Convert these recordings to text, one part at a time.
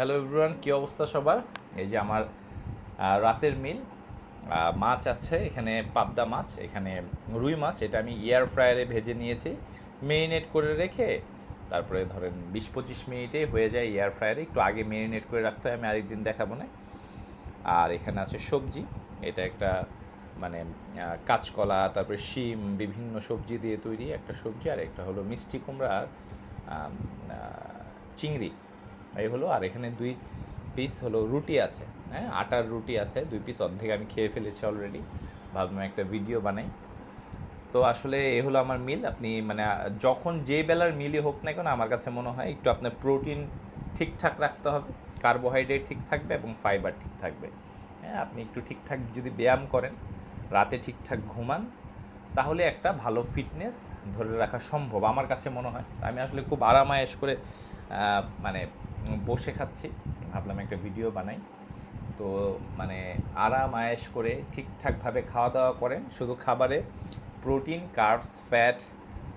Hello everyone, কী অবস্থা সবার? এই যে আমার রাতের মিল, মাছ আছে এখানে, পাবদা মাছ, এখানে রুই মাছ। এটা আমি এয়ার ফ্রায়ারে ভেজে নিয়েছি, মেরিনেট করে রেখে। তারপরে ধরেন 20-25 মিনিটে হয়ে যায় এয়ার ফ্রায়ারে। একটু আগে মেরিনেট করে রাখতে হয়, আমি আরেকদিন দেখাবো না। আর এখানে আছে সবজি। এটা একটা মানে কাঁচকলা, তারপরে শিম, বিভিন্ন সবজি দিয়ে তৈরি একটা সবজি। আর একটা হলো মিষ্টি কুমড়া আর আম, চিংড়ি, এই হলো। আর এখানে 2 পিস হলো রুটি আছে, হ্যাঁ, আটার রুটি আছে 2 পিস, অর্ধেক আমি খেয়ে ফেলেছি অলরেডি। ভাবলাম একটা ভিডিও বানাই। তো আসলে এ হলো আমার মিল। আপনি মানে যখন যে বেলার মিলই হোক না কেন, আমার কাছে মনে হয় একটু আপনার প্রোটিন ঠিকঠাক রাখতে হবে, কার্বোহাইড্রেট ঠিক থাকবে এবং ফাইবার ঠিক থাকবে। হ্যাঁ, আপনি একটু ঠিকঠাক যদি ব্যায়াম করেন, রাতে ঠিকঠাক ঘুমান, তাহলে একটা ভালো ফিটনেস ধরে রাখা সম্ভব আমার কাছে মনে হয়। আমি আসলে খুব আরামায়েশ করে মানে বসে খাচ্ছি, ভাবলাম একটা ভিডিও বানাই। তো মানে আরাম আয়েশ করে ঠিকঠাকভাবে খাওয়া দাওয়া করেন, শুধু খাবারে প্রোটিন, কার্বস, ফ্যাট,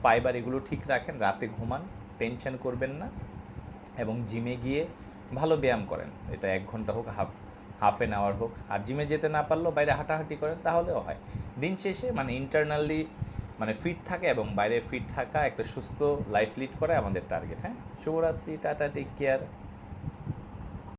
ফাইবার এগুলো ঠিক রাখেন, রাতে ঘুমান, টেনশন করবেন না, এবং জিমে গিয়ে ভালো ব্যায়াম করেন। এটা 1 ঘন্টা হোক, হাফ এন আওয়ার হোক। আর জিমে যেতে না পারলেও বাইরে হাঁটাহাঁটি করেন, তাহলেও হয়। দিন শেষে মানে ইন্টারনালি মানে ফিট থাকে এবং বাইরে ফিট থাকা, একটা সুস্থ লাইফ লিড করা আমাদের টার্গেট। হ্যাঁ, শুভরাত্রি, টাটা, টেক কেয়ার।